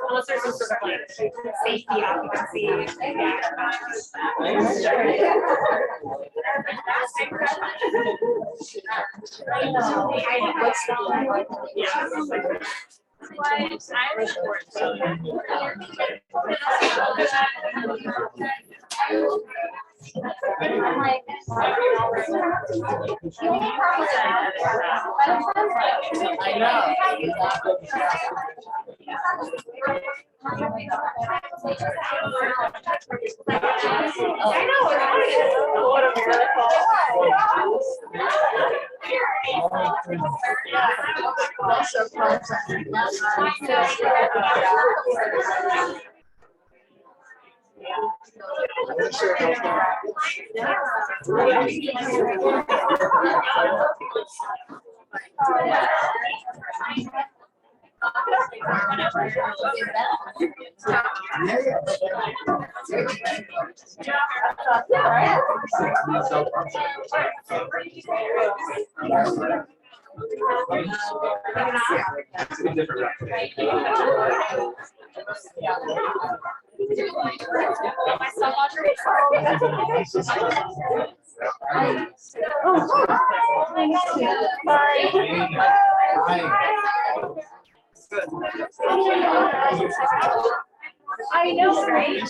Unless there's some sort of like safety occupancy. I know, right?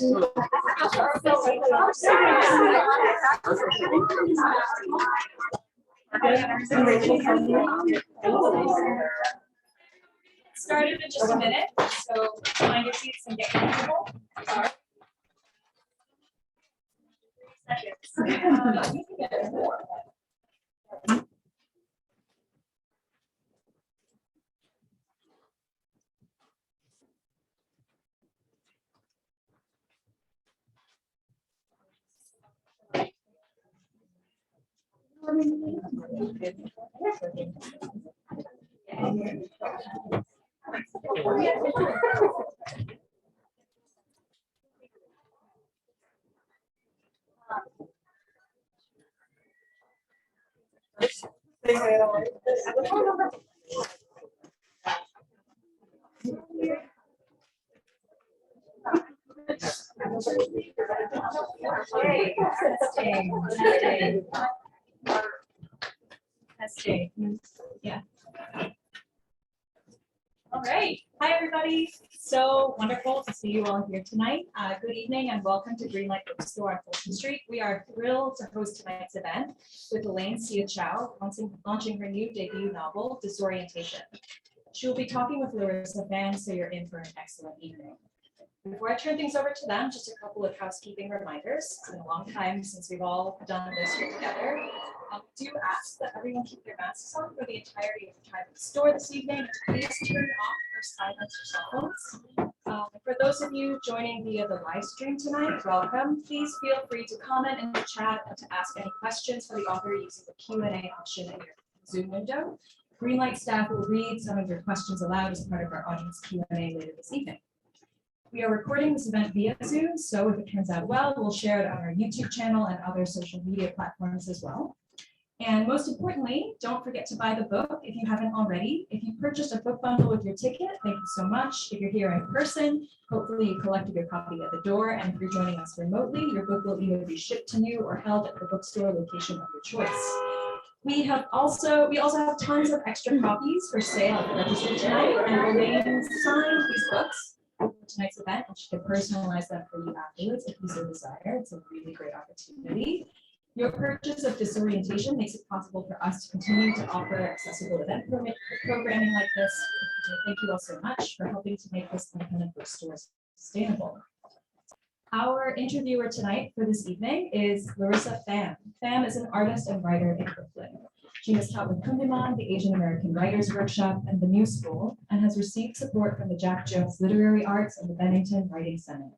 Started in just a minute, so find your seats and get comfortable. Testing. Yeah. All right. Hi, everybody. So wonderful to see you all here tonight. Good evening and welcome to Greenlight bookstore on Fulton Street. We are thrilled to host tonight's event with Elaine Hsieh Chou launching her new debut novel, Disorientation. She will be talking with Larissa Pham, so you're in for an excellent evening. Before I turn things over to them, just a couple of housekeeping reminders. It's been a long time since we've all done this here together. Do ask that everyone keep their masks on for the entirety of the time at the store this evening. Please turn off or silence your cell phones. For those of you joining via the live stream tonight, welcome. Please feel free to comment in the chat and to ask any questions for the author using the Q&A option in your Zoom window. Greenlight staff will read some of your questions aloud as part of our audience Q&A later this evening. We are recording this event via Zoom, so if it turns out well, we'll share it on our YouTube channel and other social media platforms as well. And most importantly, don't forget to buy the book if you haven't already. If you purchased a book bundle with your ticket, thank you so much. If you're here in person, hopefully you collected your copy at the door. And if you're joining us remotely, your book will either be shipped to you or held at the bookstore location of your choice. We also have tons of extra copies for sale at the register tonight, and Elaine signed these books for tonight's event, and she can personalize them for you afterwards if you so desire. It's a really great opportunity. Your purchase of Disorientation makes it possible for us to continue to offer accessible event programming like this. So thank you all so much for helping to make this independent bookstore sustainable. Our interviewer tonight for this evening is Larissa Pham. Pham is an artist and writer in Brooklyn. She has taught with Kundiman, the Asian American Writers Workshop, and the New School, and has received support from the Jack Jones Literary Arts and the Bennington Writing Center.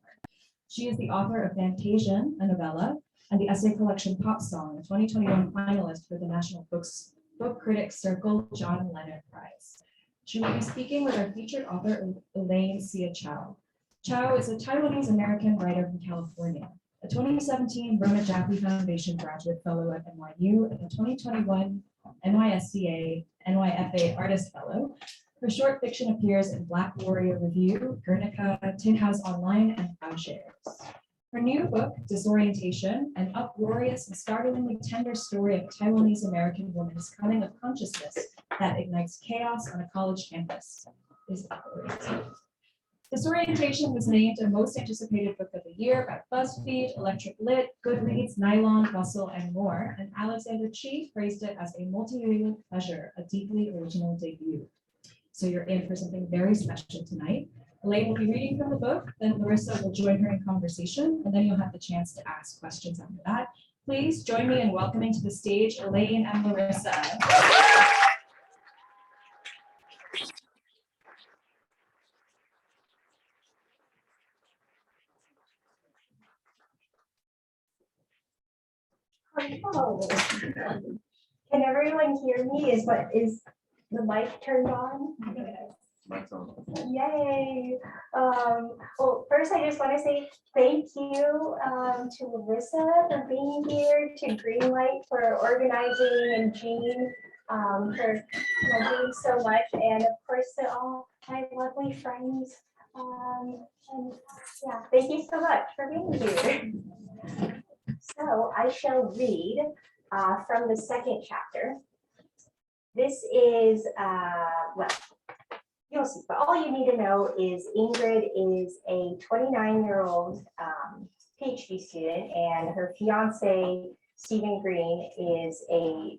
She is the author of Fantasian, a novella, and the essay collection Pop Song, a 2021 finalist for the National Book Critics Circle John Leonard Prize. She will be speaking with our featured author, Elaine Hsieh Chou. Chou is a Taiwanese American writer from California, a 2017 Rona Jaffe Foundation Graduate Fellow at NYU, and a 2021 NYSCA NYFA Artist Fellow. Her short fiction appears in Black Warrior Review, Guernica, Tin House Online, and Plowshares. Her new book, Disorientation, an uproarious and startlingly tender story of a Taiwanese American woman's coming of consciousness that ignites chaos on a college campus, is uproarious. Disorientation was named a most anticipated book of the year by BuzzFeed, Electric Lit, Goodreads, Nylon, Bustle, and more, and Alexander Chi praised it as a multi-layered pleasure, a deeply original debut. So you're in for something very special tonight. Elaine will be reading from the book, then Larissa will join her in conversation, and then you'll have the chance to ask questions after that. Please join me in welcoming to the stage Elaine and Larissa. Oh. Can everyone hear me? Is the mic turned on? Yay. Well, first I just want to say thank you to Larissa for being here, to Greenlight for organizing, and Jean for doing so much, and of course to all my lovely friends. And yeah, thank you so much for being here. So I shall read from the second chapter. This is, well, you'll see, but all you need to know is Ingrid is a 29-year-old PhD student, and her fiance, Stephen Green, is a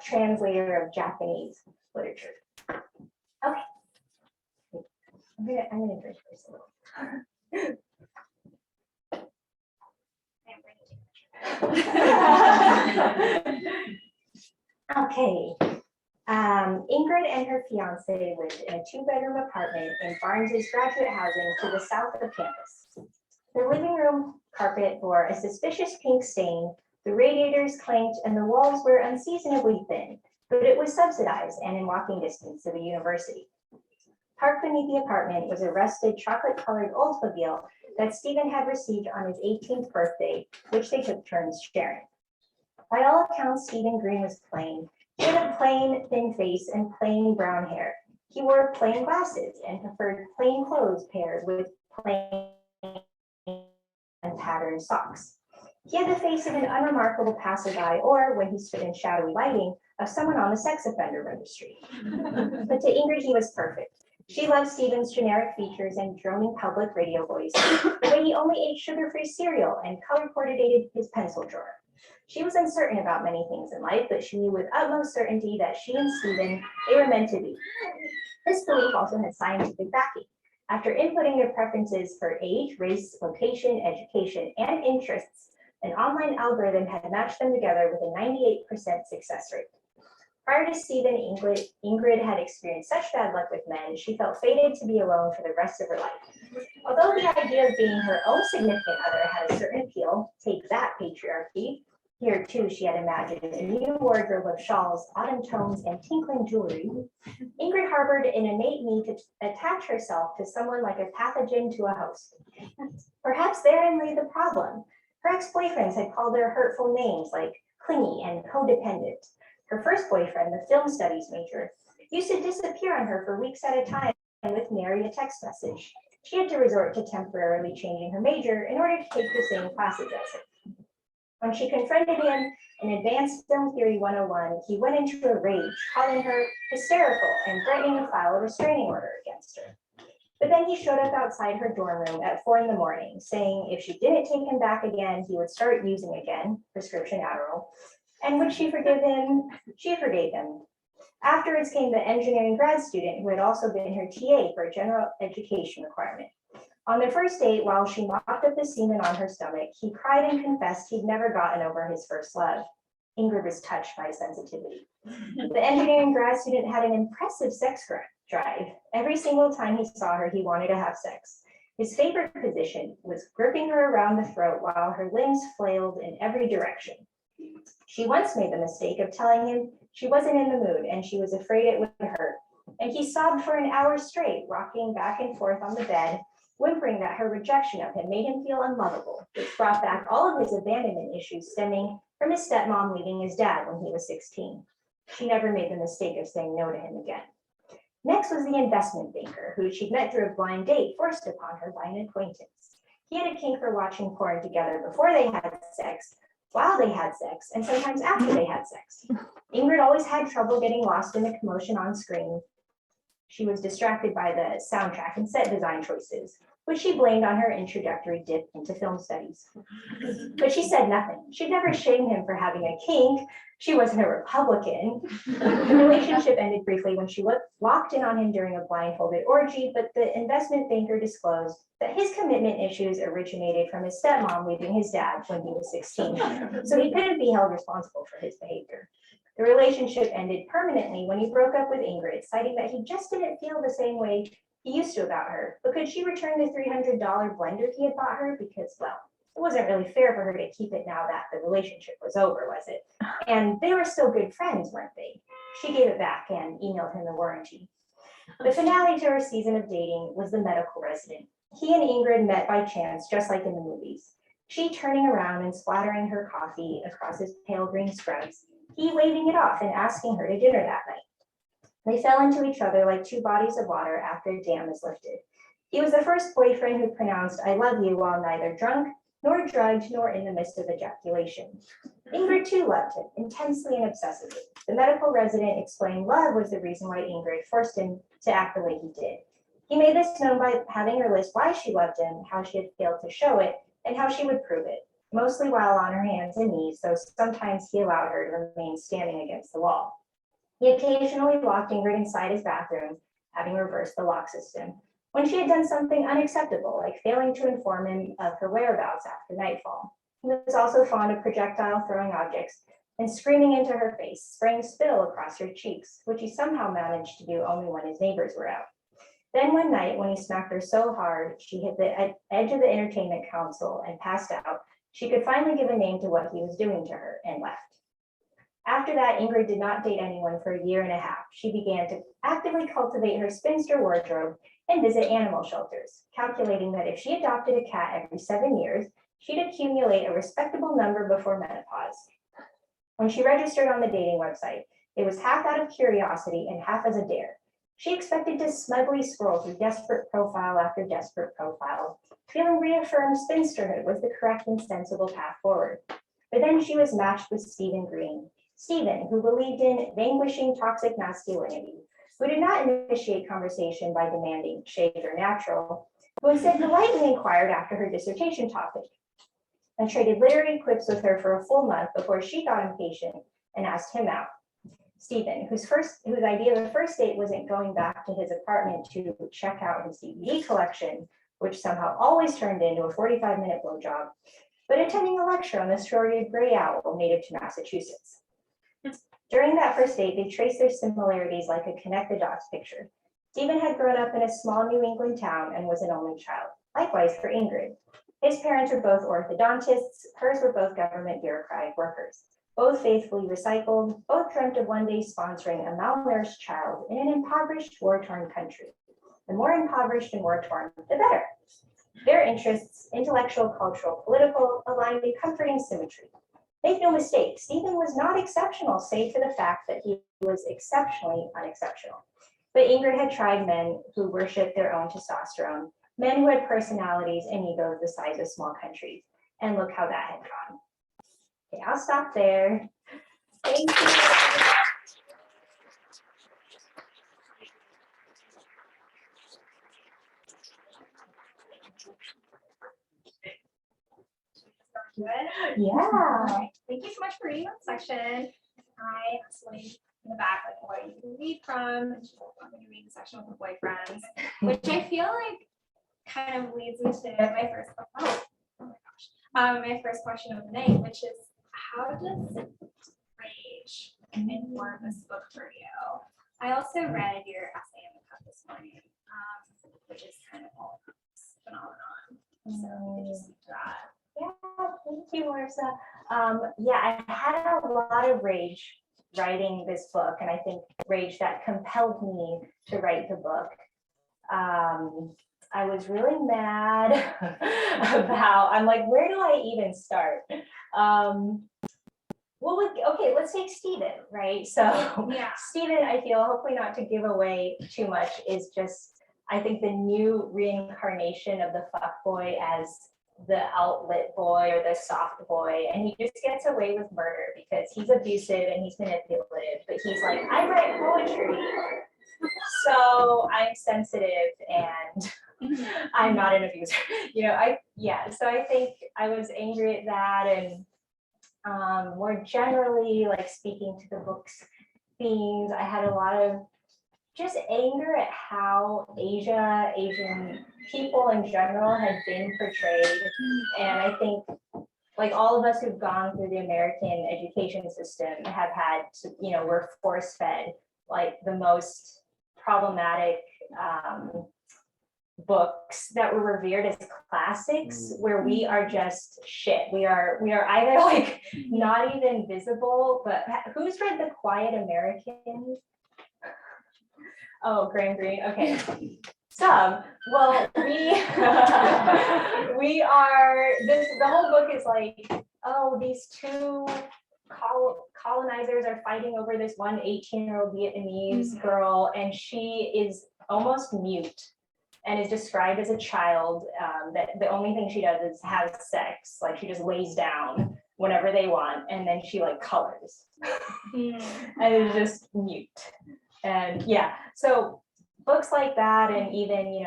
translator of Japanese literature. Okay. I'm gonna drink first a little. Okay. Ingrid and her fiance lived in a 2-bedroom apartment in Barnes's graduate housing to the south of campus. The living room carpet bore a suspicious pink stain, the radiators clanked, and the walls were unseasonably thin, but it was subsidized and in walking distance of the university. Parked beneath the apartment was a rusted chocolate-colored Oldsmobile that Stephen had received on his 18th birthday, which they took turns sharing. By all accounts, Stephen Green was plain. He had a plain, thin face and plain brown hair. He wore plain glasses and preferred plain clothes paired with plain and patterned socks. He had the face of an unremarkable passerby, or, when he stood in shadowy lighting, of someone on the sex offender registry. But to Ingrid, he was perfect. She loved Stephen's generic features and droning public radio voice, the way he only ate sugar-free cereal and color-coordinated his pencil drawer. She was uncertain about many things in life, but she knew with utmost certainty that she and Stephen, they were meant to be. This belief also had scientific backing. After inputting their preferences for age, race, location, education, and interests, an online algorithm had matched them together with a 98% success rate. Prior to Stephen, Ingrid had experienced such bad luck with men, she felt fated to be alone for the rest of her life. Although the idea of being her own significant other had a certain appeal, take that patriarchy, Here, too, she had imagined a new wardrobe of shawls, autumn tones, and tinkling jewelry. Ingrid harbored an innate need to attach herself to someone like a pathogen to a host. Perhaps therein lay the problem. Her ex-boyfriends had called her hurtful names like clingy and codependent. Her first boyfriend, the film studies major, used to disappear on her for weeks at a time with nary a text message. She had to resort to temporarily changing her major in order to take the same classes as him. When she confronted him in Advanced Film Theory 101, he went into a rage, calling her hysterical and threatening to file a restraining order against her. But then he showed up outside her dorm room at 4 a.m, saying if she didn't take him back again, he would start using again, prescription Adderall. And would she forgive him? She forgave him. Afterwards came the engineering grad student who had also been her TA for a general education requirement. On their first date, while she mopped up the semen on her stomach, he cried and confessed he'd never gotten over his first love. Ingrid was touched by his sensitivity. The engineering grad student had an impressive sex drive. Every single time he saw her, he wanted to have sex. His favorite position was gripping her around the throat while her limbs flailed in every direction. She once made the mistake of telling him she wasn't in the mood and she was afraid it would hurt. And he sobbed for an hour straight, rocking back and forth on the bed, whimpering that her rejection of him made him feel unlovable, which brought back all of his abandonment issues stemming from his stepmom leaving his dad when he was 16. She never made the mistake of saying no to him again. Next was the investment banker, who she'd met through a blind date forced upon her by an acquaintance. He had a kink for watching porn together before they had sex, while they had sex, and sometimes after they had sex. Ingrid always had trouble getting lost in the commotion on screen. She was distracted by the soundtrack and set design choices, which she blamed on her introductory dip into film studies. But she said nothing. She'd never shamed him for having a kink. She wasn't a Republican. The relationship ended briefly when she locked in on him during a blindfolded orgy, but the investment banker disclosed that his commitment issues originated from his stepmom leaving his dad when he was 16, so he couldn't be held responsible for his behavior. The relationship ended permanently when he broke up with Ingrid, citing that he just didn't feel the same way he used to about her. But could she return the $300 blender he had bought her? Because, well, it wasn't really fair for her to keep it now that the relationship was over, was it? And they were still good friends, weren't they? She gave it back and emailed him the warranty. The finale to her season of dating was the medical resident. He and Ingrid met by chance, just like in the movies. She turning around and splattering her coffee across his pale green scrubs, he waving it off and asking her to dinner that night. They fell into each other like two bodies of water after a dam is lifted. He was the first boyfriend who pronounced "I love you" while neither drunk, nor drugged, nor in the midst of ejaculation. Ingrid too loved him, intensely and obsessively. The medical resident explained love was the reason why Ingrid forced him to act the way he did. He made this known by having her list why she loved him, how she had failed to show it, and how she would prove it, mostly while on her hands and knees, though sometimes he allowed her to remain standing against the wall. He occasionally locked Ingrid inside his bathroom, having reversed the lock system, when she had done something unacceptable, like failing to inform him of her whereabouts after nightfall. He was also fond of projectile throwing objects and screaming into her face, spraying spittle across her cheeks, which he somehow managed to do only when his neighbors were out. Then one night, when he smacked her so hard she hit the edge of the entertainment console and passed out, she could finally give a name to what he was doing to her and left. After that, Ingrid did not date anyone for a year and a half. She began to actively cultivate her spinster wardrobe and visit animal shelters, calculating that if she adopted a cat every 7 years, she'd accumulate a respectable number before menopause. When she registered on the dating website, it was half out of curiosity and half as a dare. She expected to smugly scroll through desperate profile after desperate profile, feeling reaffirmed spinsterhood was the correct and sensible path forward. But then she was matched with Stephen Green. Stephen, who believed in vanquishing toxic masculinity, who did not initiate conversation by demanding shaved or natural, who instead politely inquired after her dissertation topic, and traded literary quips with her for a full month before she got impatient and asked him out. Stephen, whose idea of the first date wasn't going back to his apartment to check out his DVD collection, which somehow always turned into a 45-minute blowjob, but attending a lecture on the story of gray owl native to Massachusetts. During that first date, they traced their similarities like a connect the dots picture. Stephen had grown up in a small New England town and was an only child. Likewise for Ingrid. His parents were both orthodontists, hers were both government bureaucratic workers. Both faithfully recycled, both dreamt of one day sponsoring a malnourished child in an impoverished, war-torn country. The more impoverished and war-torn, the better. Their interests, intellectual, cultural, political, aligned in comforting symmetry. Make no mistake, Stephen was not exceptional, save for the fact that he was exceptionally unexceptional. But Ingrid had tried men who worshiped their own testosterone, men who had personalities and egos the size of small countries. And look how that had gone. Okay, I'll stop there. Thank you. Good. Yeah. Thank you so much for reading that section. I actually in the back like what you can read from. And I'm going to read the section with the boyfriends, which I feel like kind of leads me to my first. Oh my gosh. My first question of the night, which is how does rage inform this book for you? I also read your essay in the cup this morning, which is kind of all about this phenomenon. So we just speak to that. Yeah, thank you, Larissa. Yeah, I had a lot of rage writing this book, and I think rage that compelled me to write the book. I was really mad about, I'm like, where do I even start? Okay, let's take Stephen, right? So Yeah. Stephen, I feel, hopefully not to give away too much, is just, I think, the new reincarnation of the fuckboy as the outlet boy or the soft boy, and he just gets away with murder because he's abusive and he's manipulative, but he's like, I write poetry, so I'm sensitive and I'm not an abuser. So I think I was angry at that, and more generally, like speaking to the book's themes, I had a lot of just anger at how Asian people in general had been portrayed. And I think like all of us who've gone through the American education system have had to, we're force fed like the most problematic books that were revered as classics, where we are just shit. We are either like not even visible, but who's read The Quiet American? Oh, Graham Greene. Okay. Some. Well, we are this. The whole book is like, oh, these two colonizers are fighting over this one 18-year-old Vietnamese girl, and she is almost mute and is described as a child. That the only thing she does is have sex. Like she just lays down whenever they want, and then she like colors, and is just mute. And yeah, so books like that, and even,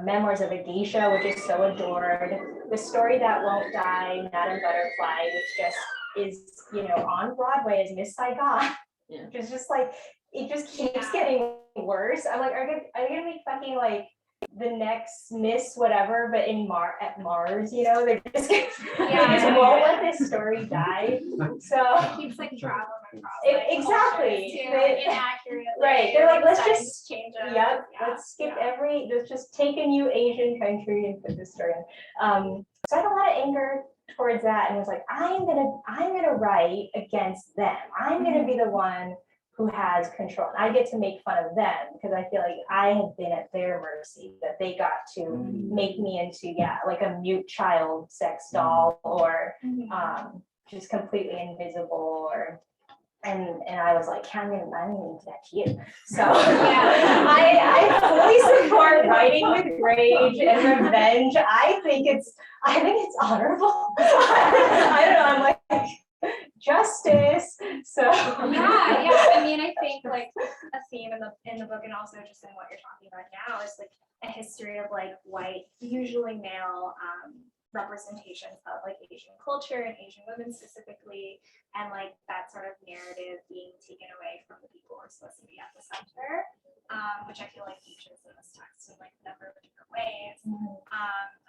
Memoirs of a Geisha, which is so adored. The Story That Won't Die, Madame Butterfly, which just is, on Broadway as Miss Saigon. Yeah. Which is just like, it just keeps getting worse. I'm like, are they gonna be fucking like the next Miss whatever, but at Mars, they're just they just won't let this story die. So It keeps like traveling across. Exactly. Inaccurately. Right. They're like, let's just change it. Yep. Let's skip let's just take a new Asian country and put this story in. So I had a lot of anger towards that, and was like, I'm gonna write against them. I'm gonna be the one who has control. And I get to make fun of them because I feel like I have been at their mercy, that they got to make me into, like a mute child sex doll, or just completely invisible, and I was like, I'm gonna do that to you. So I fully support writing with rage and revenge. I think it's honorable. I don't know, I'm like, justice. So I mean, I think like a theme in the book, and also just in what you're talking about now, is like a history of like white, usually male representations of like Asian culture and Asian women specifically, and like that sort of narrative being taken away from the people who are supposed to be at the center, which I feel like features in this text in like a number of different ways,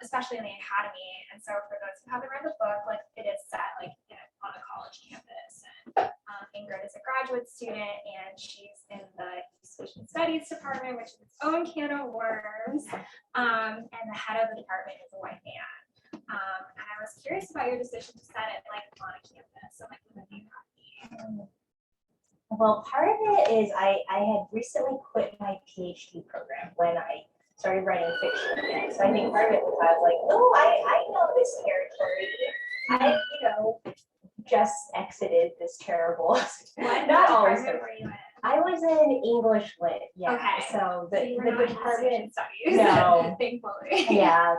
especially in the academy. And so for those who haven't read the book, like it is set like on a college campus, and Ingrid is a graduate student, and she's in the East Asian Studies department, which is its own can of worms, and the head of the department is a white man. about your decision to set it like on a campus and like with a new copy? Well, part of it is I had recently quit my PhD program when I started writing fiction again. So I think part of it was I was like, oh, I know this territory. I, just exited this terrible. What Not always. department were you in? I was in English lit. Yeah. Okay. So So you were the not in department. studies. No. Thankfully. Yeah,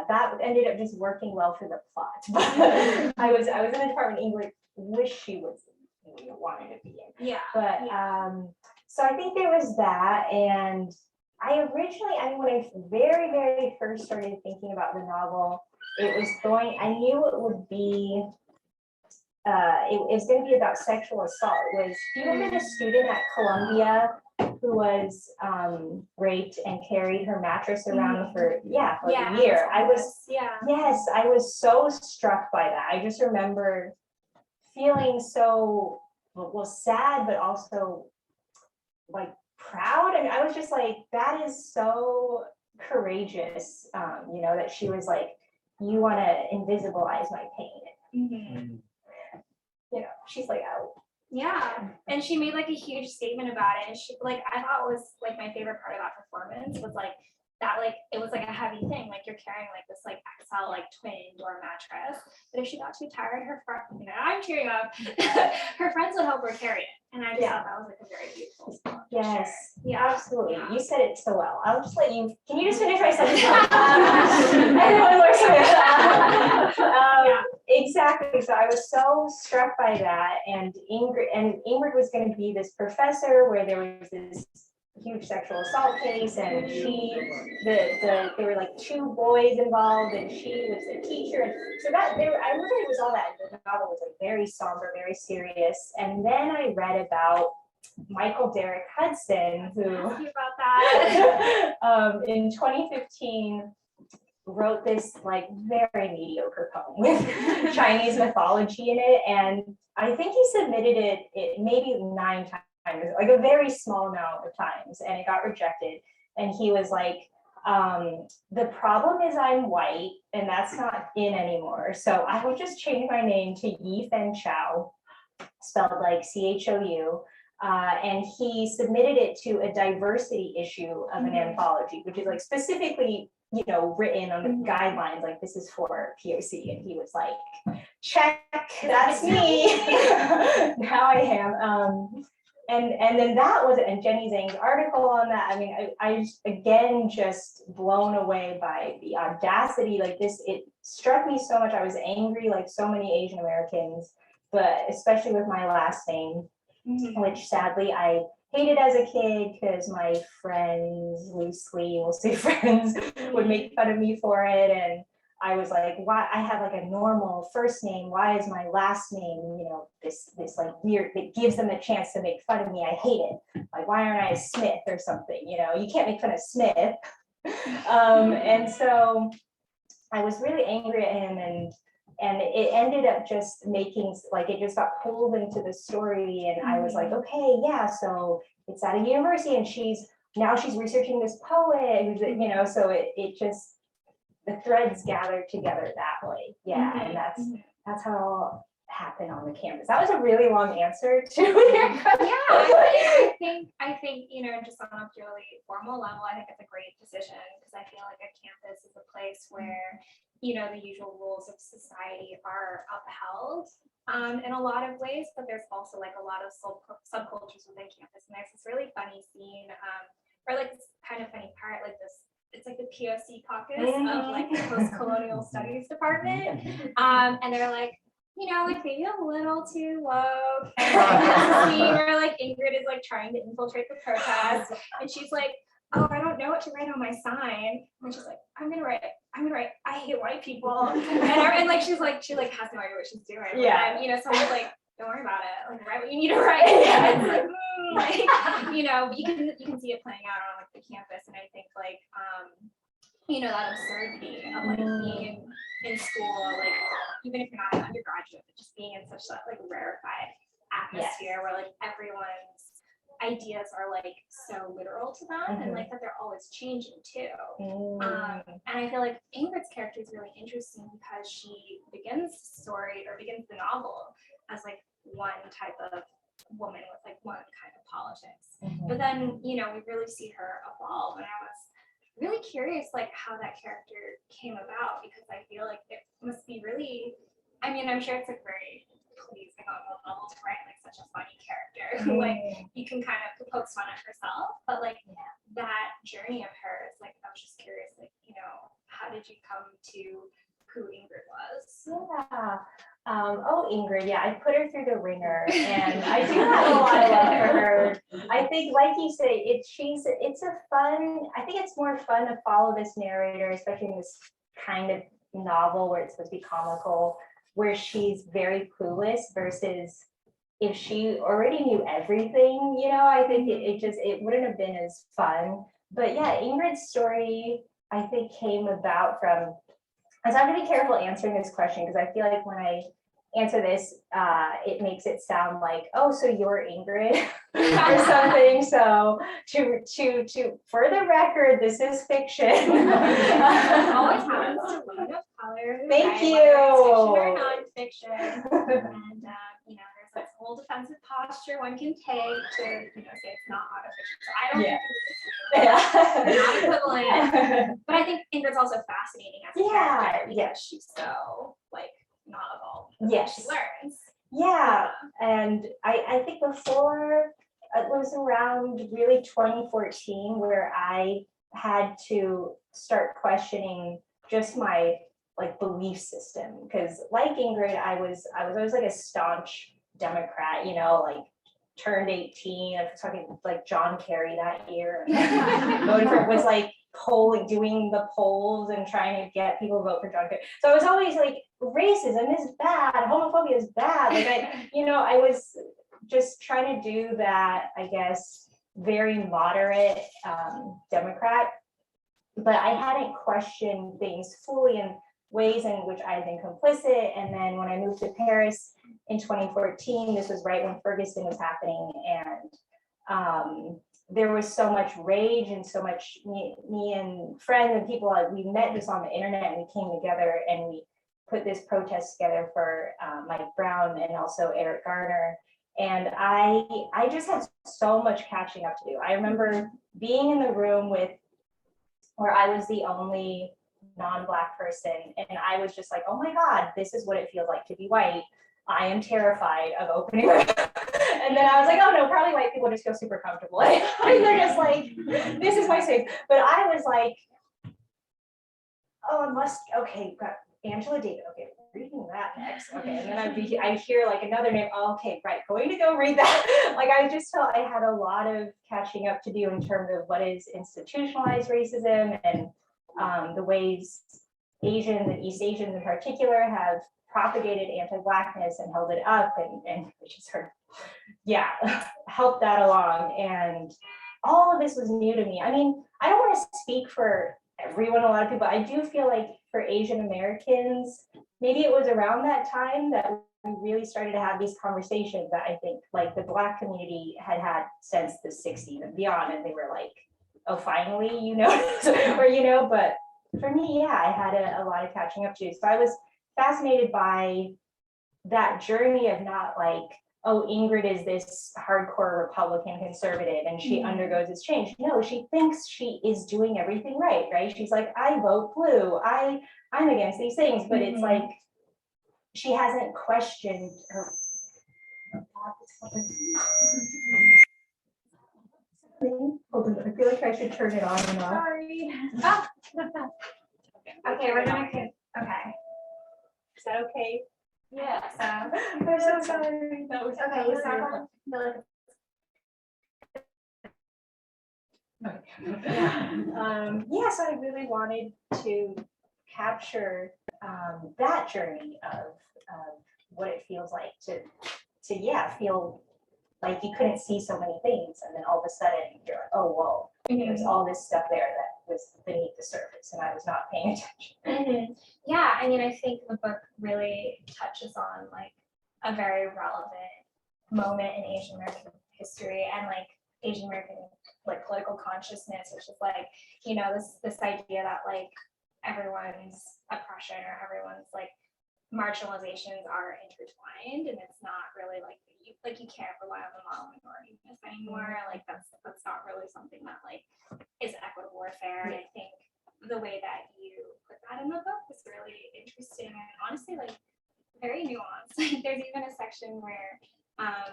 that ended up just working well for the plot. But I was in the department English. Wish she was wanted to be in. Yeah. But so I think there was that, and I when I very, very first started thinking about the novel, it was I knew it would be, it was going to be about sexual assault. Do you remember the student at Columbia who was raped and carried her mattress around for a year? Yes, I was so struck by that. I just remember feeling so sad, but also like proud. And I was just like, that is so courageous, that she was like, you want to invisibilize my pain. She's like out. Yeah, and she made like a huge statement about it, and she I thought was like my favorite part of that performance was like that it was like a heavy thing, like you're carrying like this XL twin door mattress, but if she got too tired, her friend, I'm cheering up, her friends would help her carry it, and I just thought that was like a very beautiful spot. Yes, sure. yeah, absolutely. You said it so well. I'll just let you. Can you just finish my sentence? Exactly. So I was so struck by that, and Ingrid was going to be this professor where there was this huge sexual assault case, and there were like 2 boys involved, and she was the teacher. And so I remember it was all that. The novel was like very somber, very serious. And then I read about Michael Derrick Hudson, who about that. in 2015 wrote this very mediocre poem with Chinese mythology in it, and I think he submitted it maybe 9 times, like a very small amount of times, and it got rejected. And he was like, the problem is I'm white, and that's not in anymore, so I will just change my name to Yi-Fen Chou, spelled like Chou. And he submitted it to a diversity issue of an anthology, which is specifically written on the guidelines, like this is for POC, and he was like, check, that's me. Now I am. And then that was it. And Jenny Zhang's article on that. I mean, I again just blown away by the audacity. It struck me so much. I was angry, like so many Asian Americans, but especially with my last name, which sadly I hated as a kid because my friends, loosely, we'll say friends, would make fun of me for it. And I was like, why? I have a normal first name. Why is my last name, this weird, that gives them a chance to make fun of me? I hate it. Why aren't I a Smith or something? You can't make fun of Smith. And so I was really angry at him, and it ended up just making, it just got pulled into the story, and I was like, okay, yeah, so it's at a university, and she's researching this poet, so it just, the threads gathered together that way. Yeah, and that's how it all happened on the campus. That was a really long answer to your question. Yeah, I think just on a purely formal level, I think it's a great decision, because I feel like a campus is a place where the usual rules of society are upheld in a lot of ways, but there's also a lot of subcultures within campus. And there's this really funny scene, or this kind of funny part, it's like the POC caucus of the post-colonial studies department. And they're maybe a little too woke. And there's a scene where Ingrid is trying to infiltrate the protest, and she's like, oh, I don't know what to write on my sign. And she's like, I'm gonna write, I hate white people. And she has no idea what she's doing. Yeah. And, someone's like, don't worry about it. Write what you need to write. And it's you can see it playing out on the campus. And I think that absurdity of being in school, even if you're not an undergraduate, but just being in such that rarefied atmosphere where everyone's ideas are like so literal to them, and like that they're always changing too. And I feel like Ingrid's character is really interesting because she begins the story or begins the novel as like one type of woman with like one kind of politics. But then, you know, we really see her evolve, and I was really curious like how that character came about, because I feel like it must be really, I mean, I'm sure it's like very pleasing on the level to write like such a funny character who like you can kind of poke fun at herself, but like that journey of hers, like I was just curious, like, you know, how did you come to who Ingrid was? Yeah. Oh, Ingrid, yeah, I put her through the ringer, and I do have a lot of love for her. I think, like you say, it's a fun, I think it's more fun to follow this narrator, especially in this kind of novel where it's supposed to be comical, where she's very clueless versus if she already knew everything, you know, I think it wouldn't have been as fun. But yeah, Ingrid's story, I think, came about from, so I'm gonna be careful answering this question because I feel like when I answer this, it makes it sound like, oh, so you're Ingrid or something. So for the record, this is fiction. Always happens to women of color. Thank you. Whether it's fiction or nonfiction, and you know, there's this whole defensive posture one can take to, you know, say it's not autofiction. So I don't think they're not equivalent. But I think Ingrid's also fascinating as a character because she's so like not evolved. She learns. Yeah, and I think before it was around really 2014 where I had to start questioning just my like belief system, because like Ingrid, I was always like a staunch Democrat, you know, like turned 18. I was talking like John Kerry that year. Voted for, was like doing the polls and trying to get people to vote for John Kerry. So I was always like, racism is bad, homophobia is bad. Like I was just trying to do that, I guess, very moderate Democrat, but I hadn't questioned things fully in ways in which I had been complicit. And then when I moved to Paris in 2014, this was right when Ferguson was happening, and there was so much rage and so much me and friends and people, we met just on the internet and we came together and we put this protest together for Mike Brown and also Eric Garner. And I just had so much catching up to do. I remember being in the room where I was the only non-Black person, and I was just like, oh my God, this is what it feels like to be white. I am terrified of opening my and then I was like, oh no, probably white people just feel super comfortable. They're just like, this is my space. But I was like, oh, okay, got Angela David, okay, reading that next. Okay, and then I hear like another name, oh, okay, right, going to go read that. Like I just felt I had a lot of catching up to do in terms of what is institutionalized racism and the ways Asians and East Asians in particular have propagated anti-Blackness and held it up, and which is her, helped that along. And all of this was new to me. I mean, I don't want to speak for everyone, a lot of people. I do feel like for Asian Americans, maybe it was around that time that we really started to have these conversations that I think like the Black community had since the 60s and beyond, and they were like, oh, finally, you know, or, but for me, I had a lot of catching up to. So I was fascinated by that journey of not like, oh, Ingrid is this hardcore Republican conservative and she undergoes this change. No, she thinks she is doing everything right? She's like, I vote blue, I'm against these things, but it's like, she hasn't questioned her. Hold on, I feel like I should turn it on and off. Sorry. Okay, we're gonna. Okay. Is that okay? Yeah. So. I'm so sorry. That was Okay. You sound so I really wanted to capture that journey of what it feels like to feel like you couldn't see so many things, and then all of a sudden you're like, oh, whoa, there's all this stuff there that was beneath the surface and I was not paying attention. Yeah, I mean, I think the book really touches on like a very relevant moment in Asian American history, and like Asian American like political consciousness, which is like, you know, this idea that like everyone's oppression or everyone's like marginalizations are intertwined, and it's not really like you can't rely on the model minorityness anymore. Like that's not really something that like is equitable or fair. And I think the way that you put that in the book is really interesting and honestly like very nuanced. Like there's even a section where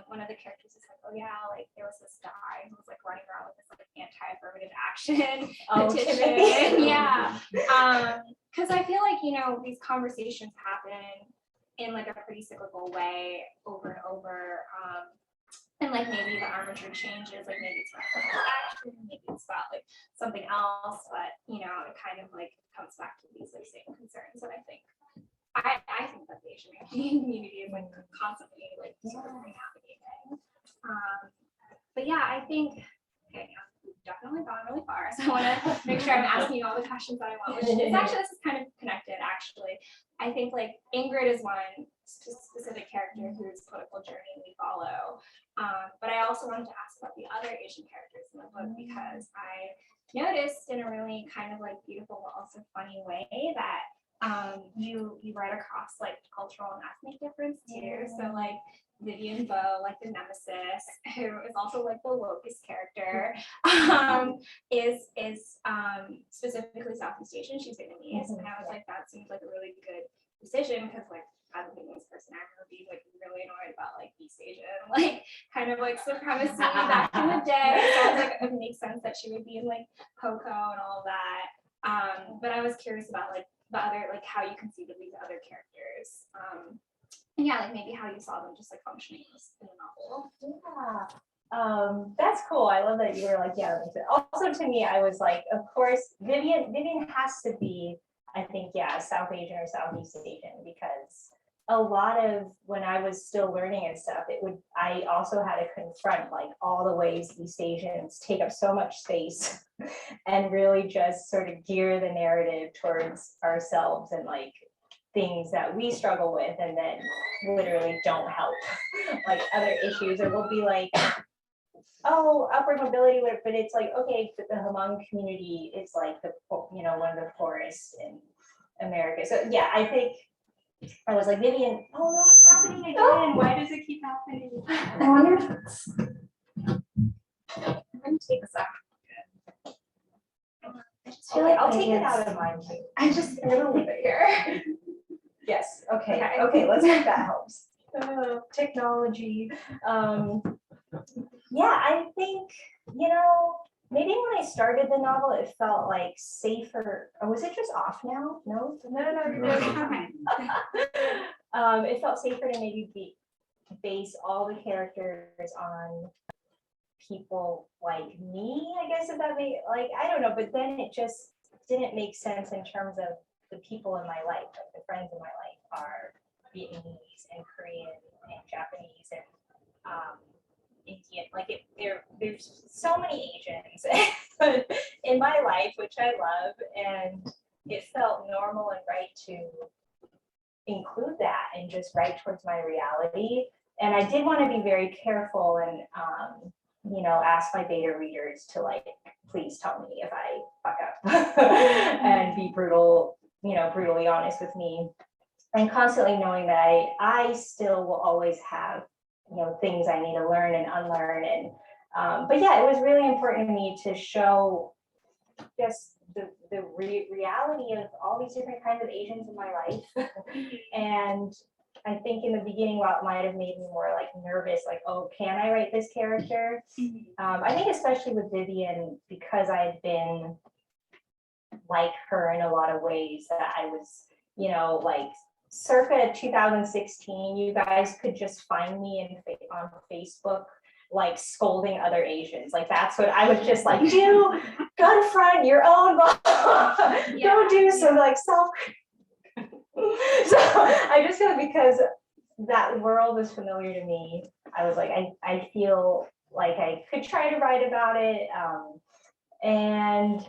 one of the characters is like, oh yeah, like there was this guy who was like running around with this like anti-affirmative action petition. Yeah. Because I feel like, you know, these conversations happen in like a pretty cyclical way over and over. And like maybe the armature changes, like maybe it's about action, maybe it's about like something else, but you know, it kind of like comes back to these like same concerns. And I think that the Asian community is like constantly like sort of navigating. But yeah, I think okay, we've definitely gone really far. So I want to make sure I'm asking you all the questions that I want, which is actually this is kind of connected actually. I think like Ingrid is one specific character whose political journey we follow. But I also wanted to ask about the other Asian characters in the book because I noticed in a really kind of like beautiful but also funny way that you write across like cultural and ethnic difference too. So like Vivian Bo, like the nemesis, who is also like the locust character, is specifically Southeast Asian. She's Vietnamese, and I was like, that seems like a really good decision because like as a Vietnamese person, I remember being like really annoyed about like East Asian, like kind of like supremacy back in the day. So I was like, it makes sense that she would be in like Coco and all of that. But I was curious about like the other, like how you conceived of these other characters. And yeah, like maybe how you saw them just like functioning in the novel. Yeah. That's cool. I love that you were like, yeah. Also to me, I was like, of course, Vivian has to be, I think, yeah, South Asian or Southeast Asian, because a lot of when I was still learning and stuff, I also had to confront like all the ways East Asians take up so much space and really just sort of gear the narrative towards ourselves and like things that we struggle with and then literally don't help like other issues, or we'll be like, oh, upward mobility, but it's like, okay, but the Hmong community is like the, you know, one of the poorest in America. So yeah, I think I was like, Vivian, oh no, it's happening again. Why does it keep happening? I wonder if it's I'm gonna take this out. I just feel Okay, like I'll take it it's- out of mine too. I'm gonna leave it here. Yes, okay, Okay. okay, let's hope that helps. Technology. Yeah, I think, you know, maybe when I started the novel, it felt like safer. Or was it just off now? No, you're good. Okay. It felt safer to maybe base all the characters on people like me, I guess, if that made, like, I don't know, but then it just didn't make sense in terms of the people in my life. Like the friends in my life are Vietnamese and Korean and Japanese and Indian. Like there's so many Asians in my life, which I love, and it felt normal and right to include that and just write towards my reality. And I did want to be very careful and you know, ask my beta readers to like, please tell me if I fuck up and be brutal, you know, brutally honest with me, and constantly knowing that I still will always have, you know, things I need to learn and unlearn. And but yeah, it was really important to me to show just the reality of all these different kinds of Asians in my life. And I think in the beginning, while it might have made me more like nervous, like, oh, can I write this character? I think especially with Vivian, because I had been like her in a lot of ways, that I was, you know, like circa 2016, you guys could just find me on Facebook, like scolding other Asians. Like that's what I was just like, do go to front your own go do some like self. So I just feel because that world was familiar to me, I was like, I feel like I could try to write about it. And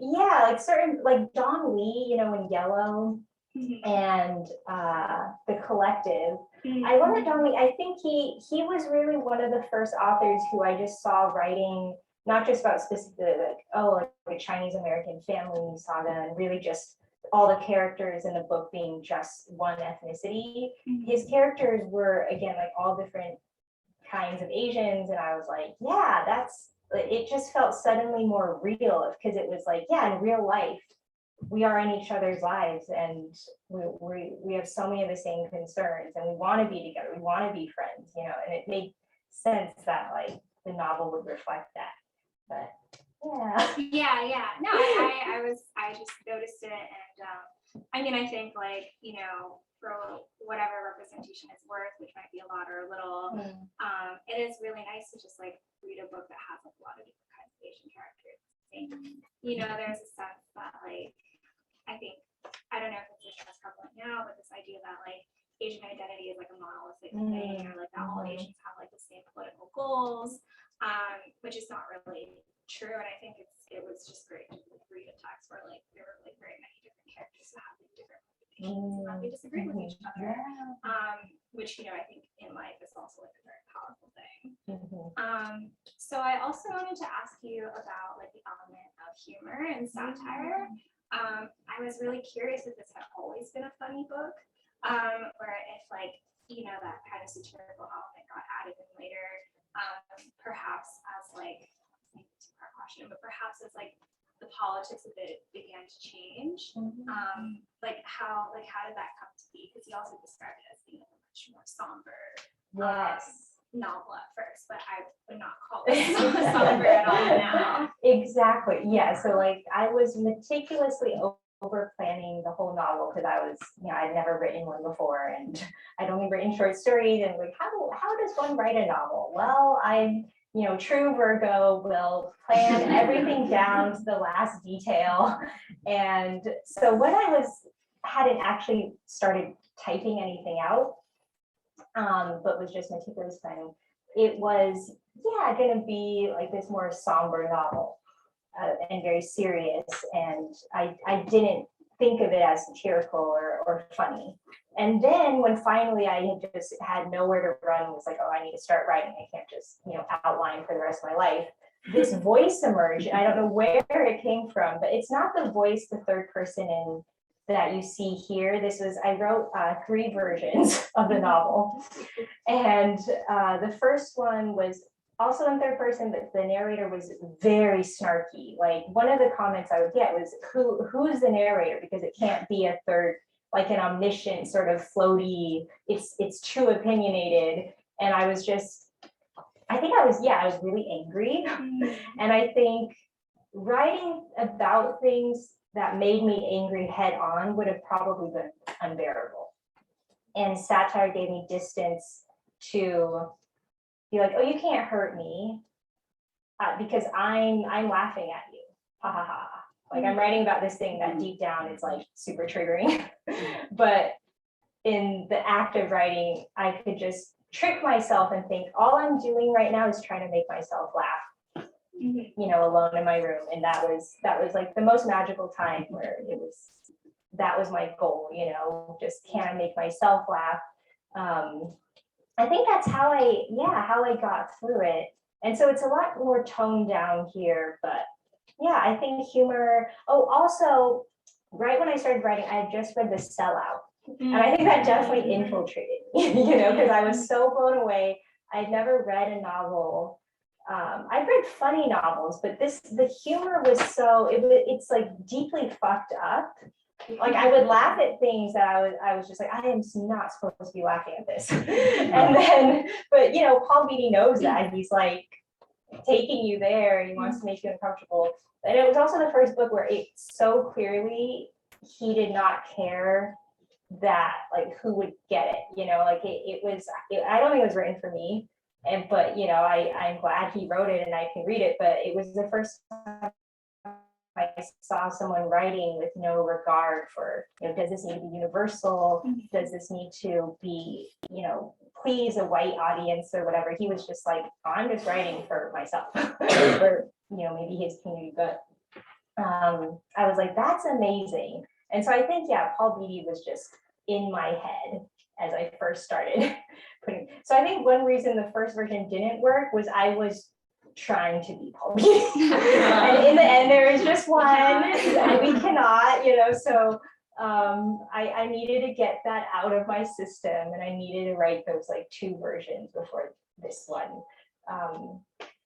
yeah, like certain, like John Lee, you know, in Yellow, and The Collective. I love it, Dominique. I think he was really one of the first authors who I just saw writing not just about specific, like a Chinese American family saga, and really just all the characters in the book being just one ethnicity. His characters were, again, like all different kinds of Asians, and I was like, yeah, it just felt suddenly more real, because it was like, yeah, in real life we are in each other's lives, and we have so many of the same concerns, and we want to be together, we want to be friends, and it made sense that like the novel would reflect that. But Yeah. No, I just noticed it, and I mean, I think like, for whatever representation is worth, which might be a lot or a little, it is really nice to just like read a book that has like a lot of different kinds of Asian characters. There's a sense that like, I think, I don't know if it's as prevalent now, but this idea that like Asian identity is like a monolithic thing, or like that all Asians have like the same political goals, which is not really true. And I think it was just great to read a text where like there were like very many different characters who had like different motivations and how they disagreed with each other, which I think in life is also like a very powerful thing. So I also wanted to ask you about like the element of humor and satire. I was really curious if this had always been a funny book, or if like, that kind of satirical element got added in later, perhaps as like, maybe it's a two-part question, but perhaps as like the politics of it began to change. Like how did that come to be? Because you also described it as being a much more somber novel at first, but I would not call it somber at all now. Exactly. Yeah. So like I was meticulously over planning the whole novel, because I was, I'd never written one before, and I'd only written short stories, and like how does one write a novel? Well, I'm true Virgo, will plan everything down to the last detail. And so when I hadn't actually started typing anything out, but was just meticulous planning, it was going to be like this more somber novel, and very serious, and I didn't think of it as satirical or funny. And then when finally I had just had nowhere to run, was like, oh, I need to start writing, I can't just outline for the rest of my life, this voice emerged. I don't know where it came from, but it's not the voice, the third person in that you see here. I wrote 3 versions of the novel, and the first one was also in third person, but the narrator was very snarky. Like one of the comments I would get was, who's the narrator? Because it can't be a third, like an omniscient sort of floaty, it's too opinionated. And I was really angry. And I think writing about things that made me angry head on would have probably been unbearable. And satire gave me distance to be like, oh, you can't hurt me, because I'm laughing at you, ha ha ha. Like I'm writing about this thing that deep down is like super triggering. But in the act of writing, I could just trick myself and think all I'm doing right now is trying to make myself laugh, alone in my room. And that was like the most magical time, where that was my goal, just can I make myself laugh? I think that's how I got through it. And so it's a lot more toned down here, but yeah, I think humor. Oh, also, right when I started writing, I had just read The Sellout. And I think that definitely infiltrated me, because I was so blown away. I'd never read a novel. I've read funny novels, but the humor was it's like deeply fucked up. Like I would laugh at things that I was just like, I am not supposed to be laughing at this. And then, but Paul Beatty knows that. He's like taking you there. He wants to make you uncomfortable. And it was also the first book where it so clearly, he did not care that like who would get it, like I don't think it was written for me. But I'm glad he wrote it and I can read it. But it was the first time I saw someone writing with no regard for, does this need to be universal? Does this need to be, please a white audience or whatever? He was just like, oh, I'm just writing for myself or, maybe his community. But I was like, that's amazing. And so I think, yeah, Paul Beatty was just in my head as I first started putting. So I think one reason the first version didn't work was I was trying to be Paul Beatty. And in the end, there is just one, and we cannot, so I needed to get that out of my system, and I needed to write those like 2 versions before this one.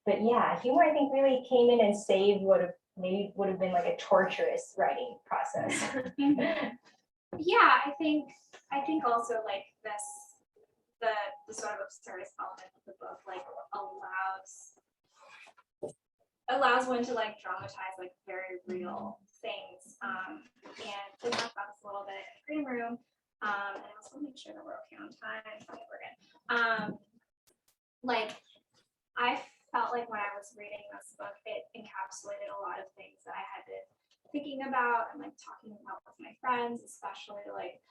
But yeah, humor I think really came in and saved what would have been like a torturous writing process. Yeah, I think also like this, the sort of absurdist element of the book like allows one to like dramatize like very real things. And we talked about this a little bit in the green room. And I also want to make sure that we're okay on time. Okay, we're good. Like I felt like when I was reading this book, it encapsulated a lot of things that I had been thinking about and like talking about with my friends, especially like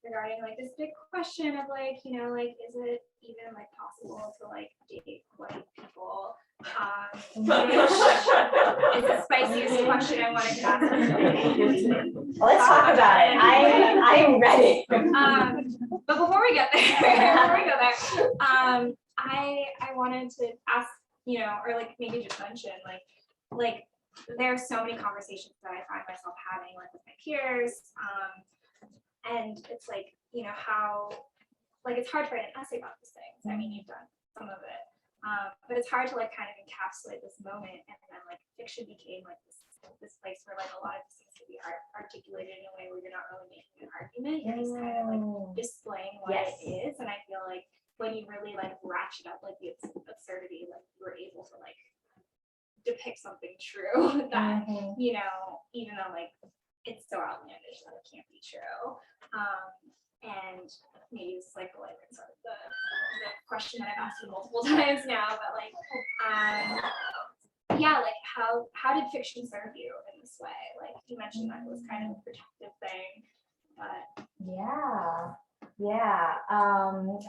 regarding like this big question of like, like, is it even like possible to like date white people? Which is the spiciest question I wanted to ask. Well, let's talk about it. I'm ready. But before we get there, I wanted to ask, or like maybe just mention like there are so many conversations that I find myself having like with my peers, and it's like how like it's hard to write an essay about these things. I mean, you've done some of it, but it's hard to like kind of encapsulate this moment, and then like fiction became like this place where like a lot of these things can be articulated in a way where you're not really making an argument, you're just kind of like displaying what it is. And I feel like when you really like ratchet up like the absurdity, like you were able to like depict something true that even though like it's so outlandish that it can't be true. And maybe it's like sort of the question that I've asked you multiple times now, but like yeah, like how did fiction serve you in this way? Like you mentioned that it was kind of a protective thing, but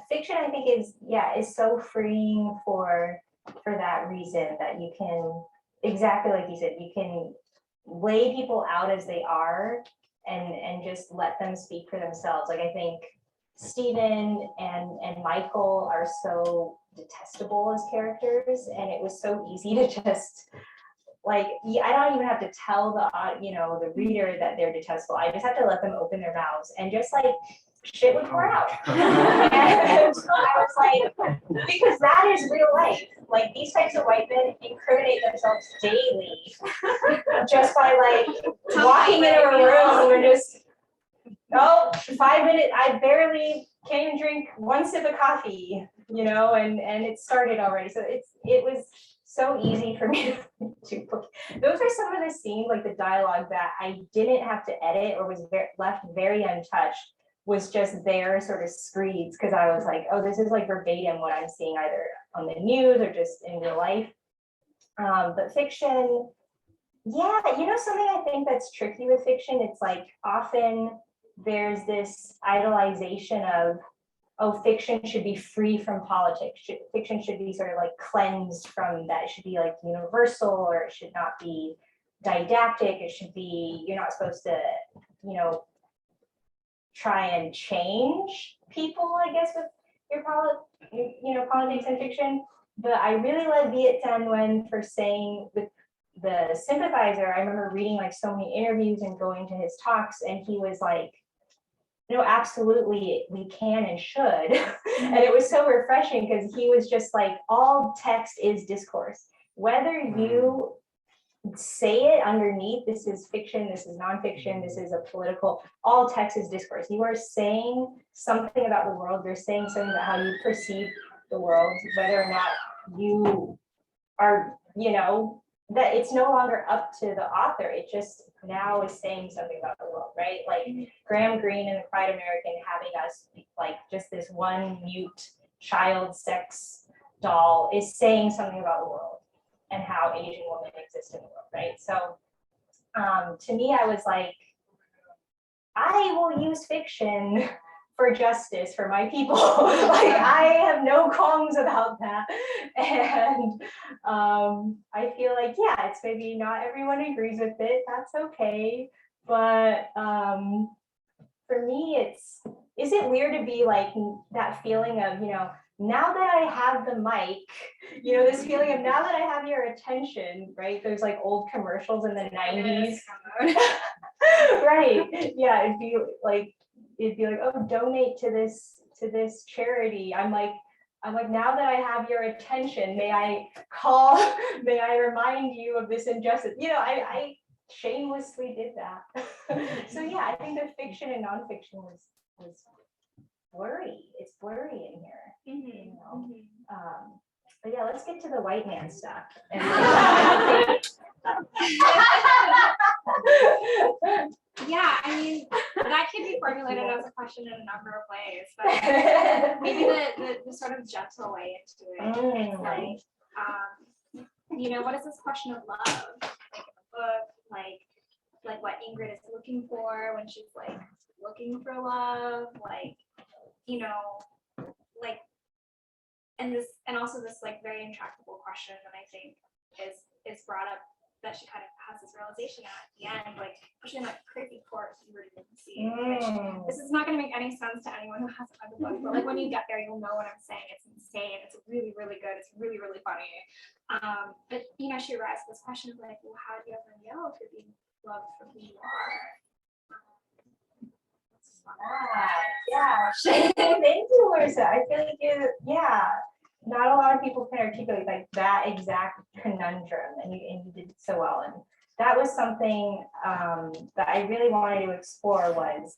fiction I think is so freeing for that reason, that you can, exactly like you said, you can lay people out as they are and just let them speak for themselves. Like I think Stephen and Michael are so detestable as characters, and it was so easy to just like, I don't even have to tell the reader that they're detestable. I just have to let them open their mouths and just like shit would pour out. And I was like, because that is real life. Like these types of white men incriminate themselves daily just by like walking into a room and just, 5 minutes, I barely can't even drink one sip of coffee, and it started already. So it was so easy for me to book. Those are some of the scenes, like the dialogue that I didn't have to edit or was left very untouched, was just their sort of screeds, because I was like, oh, this is like verbatim what I'm seeing either on the news or just in real life. But fiction, something I think that's tricky with fiction, it's like often there's this idolization of, fiction should be free from politics. Fiction should be sort of like cleansed from that. It should be like universal, or it should not be didactic. It should be, you're not supposed to, try and change people, I guess, with your politics and fiction. But I really love Viet Thanh Nguyen for saying, with the sympathizer, I remember reading like so many interviews and going to his talks, and he was like, no, absolutely, we can and should. And it was so refreshing, because he was just like, all text is discourse. Whether you say it underneath, this is fiction, this is nonfiction, this is a political, all text is discourse. You are saying something about the world, you're saying something about how you perceive the world, whether or not you are, that it's no longer up to the author, it just now is saying something about the world, right? Like Graham Greene and the Pride American having us like just this one mute child sex doll is saying something about the world and how Asian women exist in the world, right? So to me, I was like, I will use fiction for justice for my people. Like I have no qualms about that. And I feel like, it's maybe not everyone agrees with it. That's okay. But for me, is it weird to be like that feeling of, now that I have the mic, this feeling of now that I have your attention, right? There's like old commercials in the 90s. Right. Yeah, it'd be like, oh, donate to this charity. I'm like, now that I have your attention, may I remind you of this injustice? I shamelessly did that. So yeah, I think the fiction and nonfiction was blurry. It's blurry in here. But yeah, let's get to the white man stuff. Yeah, I mean, that could be formulated as a question in a number of ways, but maybe the sort of gentle way into it. It's like, what is this question of love? Like in the book, like what Ingrid is looking for when she's like looking for love, and also this like very intractable question that I think is brought up, that she kind of has this realization at the end, like especially in that crazy court you were even seeing. This is not going to make any sense to anyone who hasn't read the book, but like when you get there, you'll know what I'm saying. It's insane. It's really, really good. It's really, really funny. But she arises this question of like, well, how do you ever know if you're being loved for who you are? Yeah. Thank you, Larissa. I feel like not a lot of people can articulate like that exact conundrum, and you did so well. And that was something that I really wanted to explore was,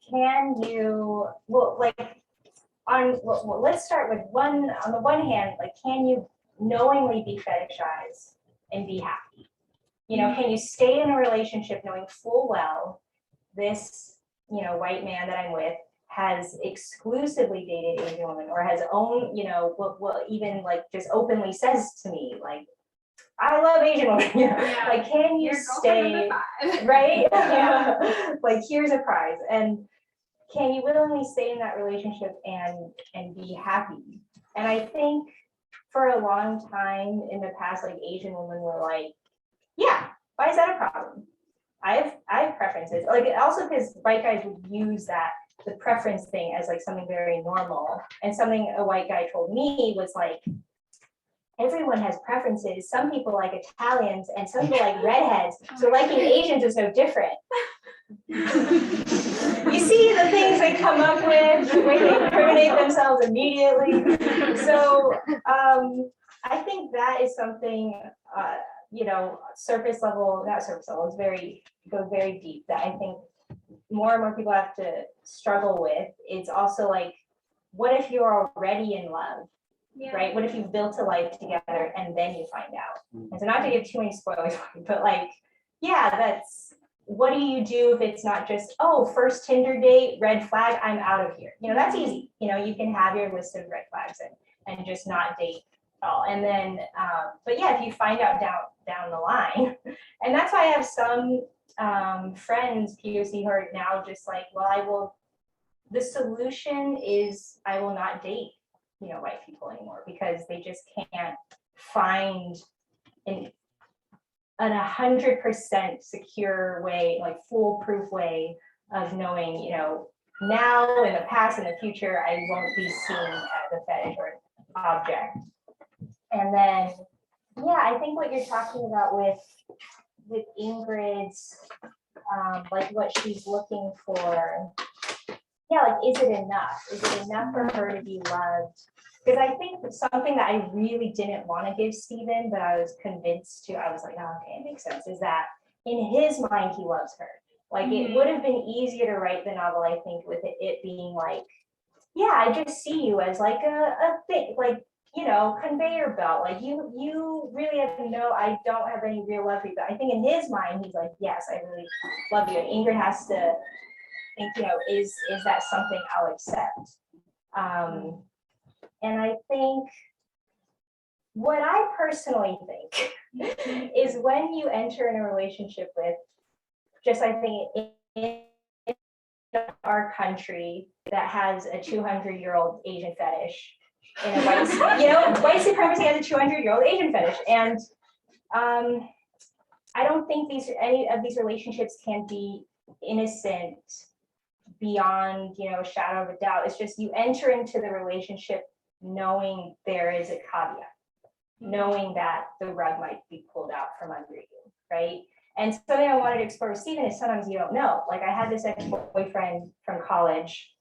can you, let's start with on the one hand, like, can you knowingly be fetishized and be happy? Can you stay in a relationship knowing full well this, white man that I'm with has exclusively dated Asian women, or has owned, even like just openly says to me, like, I love Asian women. Like, can you stay, right? Like, here's a prize. And can you willingly stay in that relationship and be happy? And I think for a long time in the past, like, Asian women were like, yeah, why is that a problem? I have preferences. Like, also because white guys would use the preference thing as like something very normal. And something a white guy told me was like, everyone has preferences. Some people like Italians and some people like redheads. So liking Asians is no different. You see the things they come up with, the way they incriminate themselves immediately. So I think that is something, surface level, not surface level, goes very deep, that I think more and more people have to struggle with. It's also like, what if you're already in love, right? What if you've built a life together and then you find out? And so, not to give too many spoilers, but like, what do you do if it's not just, oh, first Tinder date, red flag, I'm out of here? That's easy. You can have your list of red flags and just not date at all. And then, but yeah, if you find out down the line, and that's why I have some friends, POC, who are now just like, well, the solution is I will not date, white people anymore, because they just can't find an 100% secure way, like foolproof way of knowing, now, in the past, in the future, I won't be seen as a fetish or object. And then, I think what you're talking about with Ingrid's, like what she's looking for, like, is it enough? Is it enough for her to be loved? Because I think something that I really didn't want to give Stephen, but I was convinced to, I was like, oh, okay, it makes sense, is that in his mind, he loves her. Like, it would have been easier to write the novel, I think, with it being like, I just see you as like a thing, like, conveyor belt. Like, you really have to know I don't have any real love for you. But I think in his mind, he's like, yes, I really love you. And Ingrid has to think, is that something I'll accept? And I think what I personally think is when you enter in a relationship with, just I think in our country that has a 200-year-old Asian fetish, in a white, white supremacy has a 200-year-old Asian fetish. And I I don't think any of these relationships can be innocent beyond, a shadow of a doubt. It's just you enter into the relationship knowing there is a caveat, knowing that the rug might be pulled out from under you, right? And something I wanted to explore with Stephen is sometimes you don't know. Like I had this ex-boyfriend from college.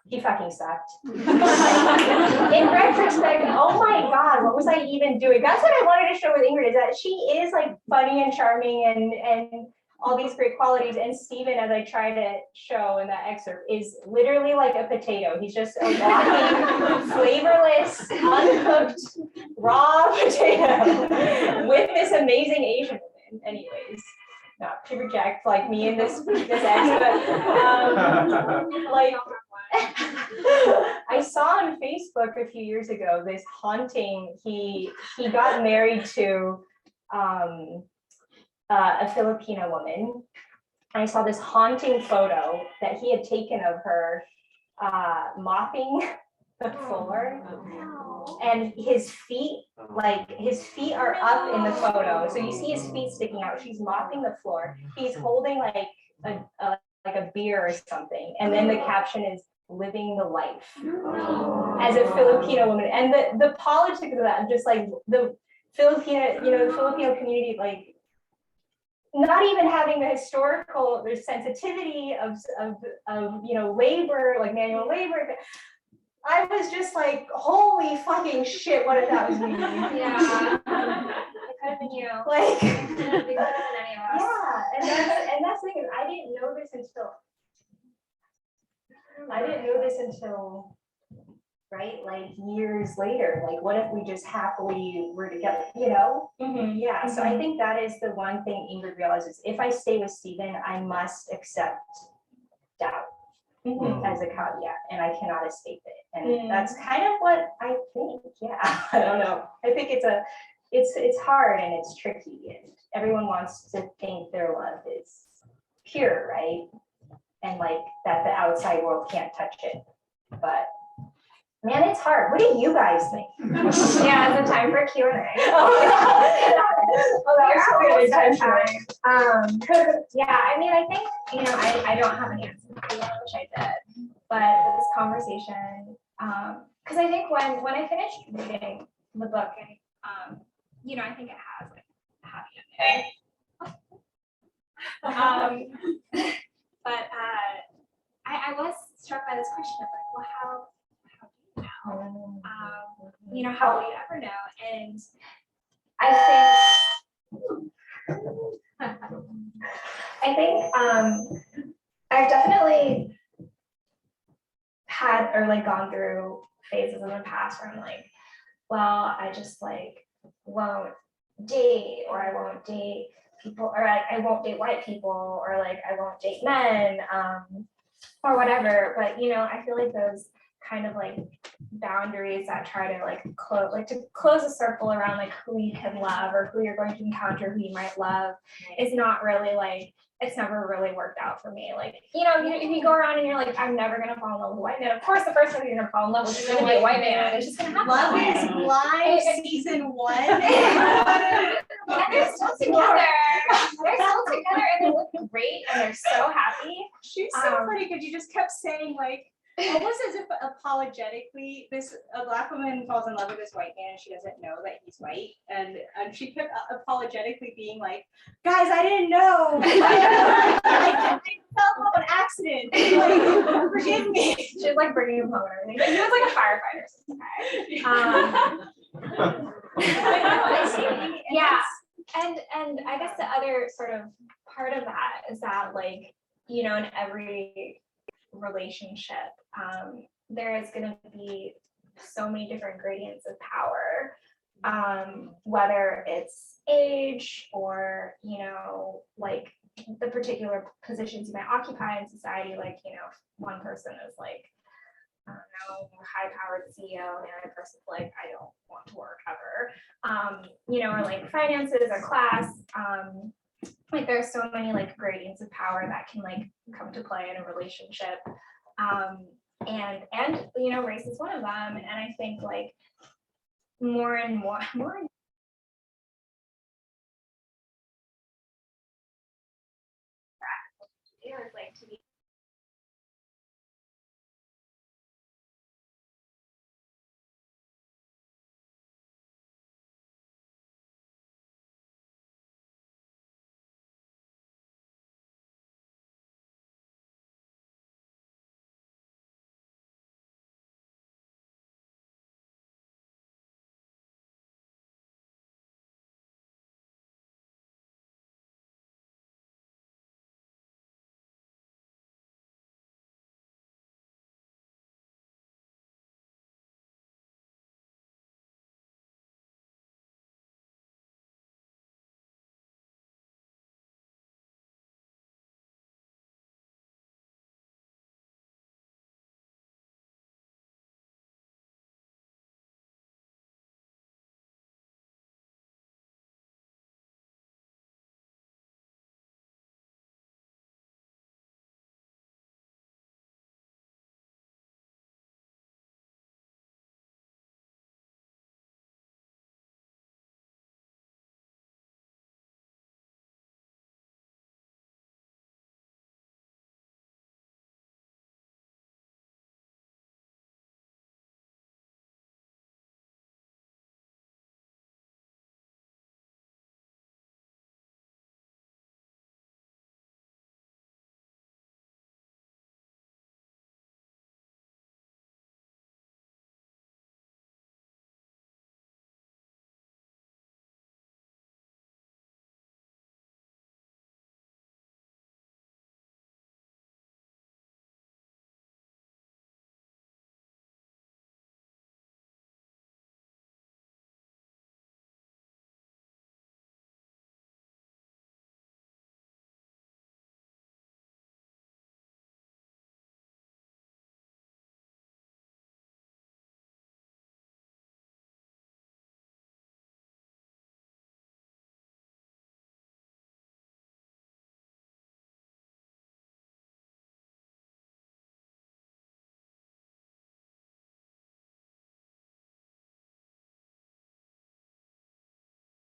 He fucking sucked. In retrospect, oh my God, what was I even doing? That's what I wanted to show with Ingrid, is that she is like funny and charming and all these great qualities. And Stephen, as I try to show in that excerpt, is literally like a potato. He's just a walking, flavorless, uncooked, raw potato with this amazing Asian woman. Anyways, not to reject like me and this ex, but like I saw on Facebook a few years ago this haunting. He got married to a Filipino woman. And I saw this haunting photo that he had taken of her mopping the floor, and his feet are up in the photo. So you see his feet sticking out. She's mopping the floor. He's holding like a beer or something. And then the caption is "living the life" as a Filipino woman. And the politics of that, just like the Filipino, the Filipino community, like not even having the historical, there's sensitivity of labor, like manual labor. I was just like, holy fucking shit, what if that was me? Yeah. It could have been you. Like, It could have been any of us. yeah, and that's the thing, I didn't know this until right, like years later. Like, what if we just happily were together, Yeah, so I think that is the one thing Ingrid realizes. If I stay with Stephen, I must accept doubt as a caveat, and I cannot escape it. And that's kind of what I think. Yeah, I don't know. I think it's hard and it's tricky, and everyone wants to think their love is pure, right? And like that the outside world can't touch it. But man, it's hard. What do you guys think? Yeah, it's a time for Q&A. Yeah, I mean, I think, I don't have an answer for that, which I did, but this conversation, because I think when I finished reading the book, and, I think it has like a happy ending. But I was struck by this question of like, well, how do you know? How will you ever know? And I think I've definitely had or like gone through phases in the past where I'm like, well, I just like won't date, or I won't date people, or I won't date white people, or like I won't date men, or whatever. But I feel like those kind of like boundaries that try to like close a circle around like who you can love or who you're going to encounter, who you might love, is not really like, it's never really worked out for me. Like, if you go around and you're like, I'm never gonna fall in love with a white man, of course the first person you're gonna fall in love with is gonna be a white man. It's just gonna happen. Love is Blind season 1. And they're still together. And they look great and they're so happy. She's so funny because you just kept saying like, almost as if apologetically, a Black woman falls in love with this white man and she doesn't know that he's white, and she kept apologetically being like, guys, I didn't know. I fell in love on accident. Like, forgive me. She's like bringing him home and everything. But he was like a firefighter, so it's okay. Yeah, and I guess the other sort of part of that is that like, in every relationship, there is going to be so many different gradients of power, whether it's age or like the particular positions you might occupy in society. Like one person is like, I don't know, high-powered CEO, and the other person's like, I don't want to work ever, or like finances or class. Like there's so many like gradients of power that can like come to play in a relationship, and race is one of them. And I think like more and more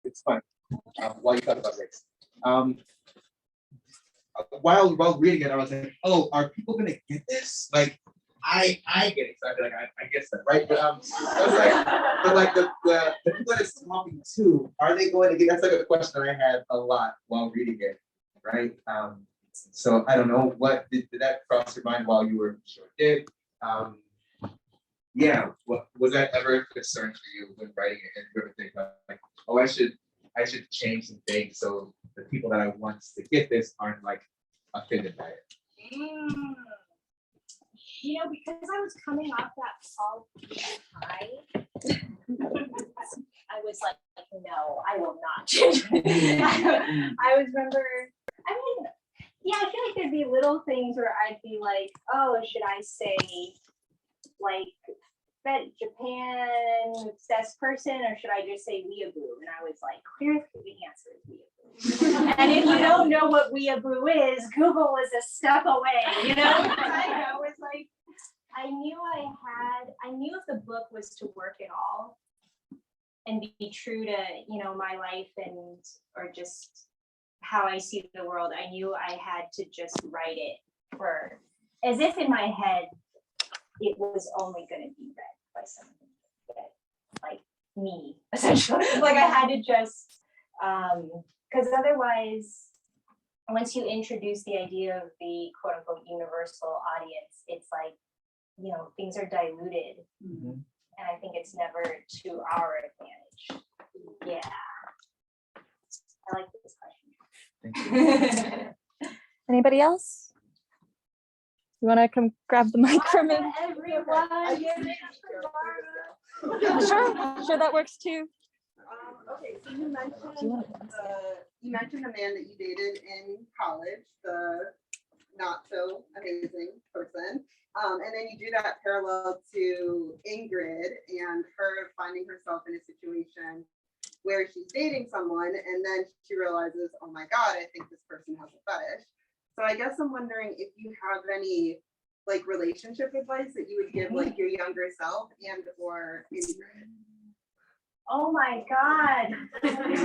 it's fun. While you talk about race. While reading it, I was like, oh, are people gonna get this? Like, I get it. So I feel like I guess that, right? But I was like, but like the people that it's talking to, are they going to get? That's like a question I had a lot while reading it, right? So I don't know, what did that cross your mind while you were sure it did? Yeah, what was that ever a concern for you when writing it, and you ever think like, oh, I should change some things so the people that I want to get this aren't like offended by it? You know, because I was coming off that Paul high, I was like, no, I will not change. I was remember, I mean, yeah, I feel like there'd be little things where I'd be like, oh, should I say like that Japan obsessed person, or should I just say weeaboo? And I was like, clearly the answer is weeaboo. And if you don't know what weeaboo is, Google is a step away, you know? I was like, I knew if the book was to work at all and be true to, you know, my life and, or just how I see the world, I knew I had to just write it for, as if in my head, it was only going to be read by someone like me, essentially. Like I had to just, because otherwise, once you introduce the idea of the quote unquote universal audience, it's like, you know, things are diluted. And I think it's never to our advantage. Yeah. I like this question. Anybody else? You want to come grab the mic from me? Everyone. Sure, that works too. Okay, so you mentioned the man that you dated in college, the not so amazing person. And then you do that parallel to Ingrid and her finding herself in a situation where she's dating someone and then she realizes, oh my God, I think this person has a fetish. So I guess I'm wondering if you have any like relationship advice that you would give like your younger self and or Ingrid. Oh my God.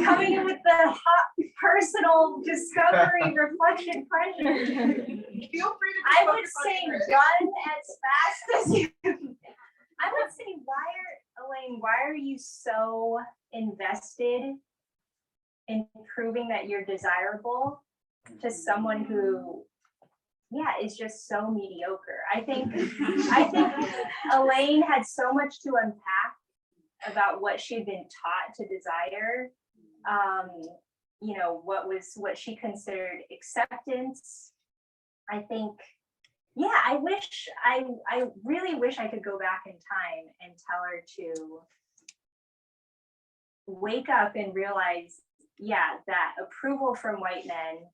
Coming in with the hot personal discovery reflection question. Feel free to I would say done as fast as you. I would say, Elaine, why are you so invested in proving that you're desirable to someone who, yeah, is just so mediocre? I think Elaine had so much to unpack about what she'd been taught to desire, you know, what she considered acceptance. I think, yeah, I really wish I could go back in time and tell her to wake up and realize, yeah, that approval from white men,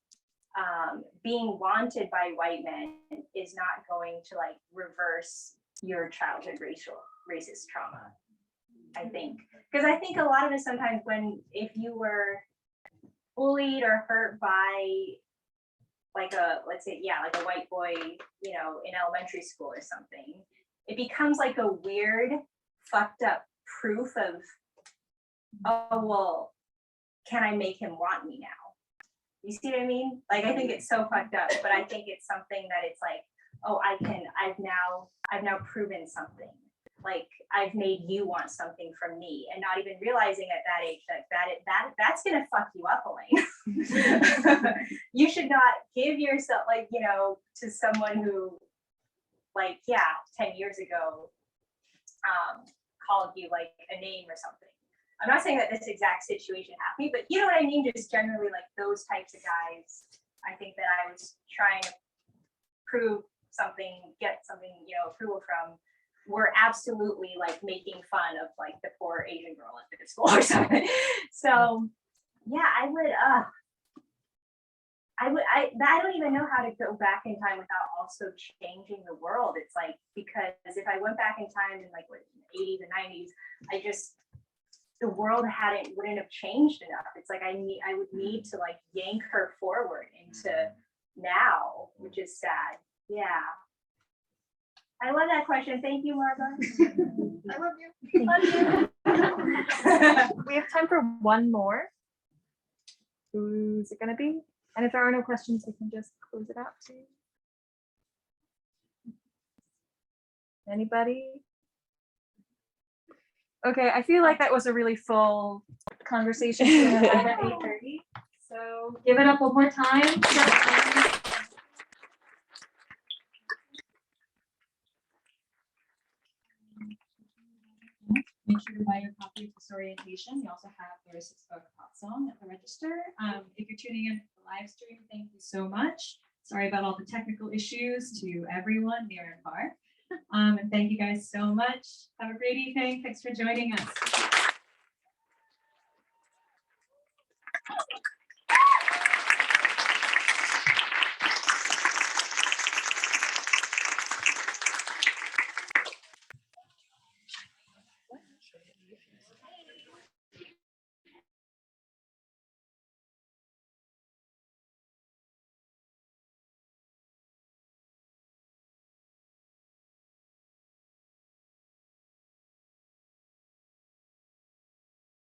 being wanted by white men is not going to like reverse your childhood racist trauma. I think, because I think a lot of us sometimes if you were bullied or hurt by like let's say, yeah, like a white boy, you know, in elementary school or something, it becomes like a weird, fucked up proof of, oh, well, can I make him want me now? You see what I mean? Like, I think it's so fucked up, but I think it's something that it's like, oh, I've now proven something. Like I've made you want something from me, and not even realizing at that age that's gonna fuck you up, Elaine. You should not give yourself, like, you know, to someone who, like, yeah, 10 years ago, called you like a name or something. I'm not saying that this exact situation happened, but you know what I mean. Just generally, like those types of guys. I think that I was trying to prove something, get something, you know, approval from. Were absolutely like making fun of like the poor Asian girl at the school or something. So yeah, I don't even know how to go back in time without also changing the world. It's like, because if I went back in time in like what, the 80s and 90s, the world wouldn't have changed enough. It's like I would need to like yank her forward into now, which is sad. Yeah. I love that question. Thank you, Margot. I love you. Love you. We have time for one more. Who's it gonna be? And if there are no questions, we can just close it out too. Anybody? Okay, I feel like that was a really full conversation. At 8:30. So give it up one more time. Make sure to buy your copy of Disorientation. You also have Larissa's book, Pop Song, at the register. If you're tuning in for the live stream, thank you so much. Sorry about all the technical issues to everyone near and far. And thank you guys so much. Have a great evening. Thanks for joining us.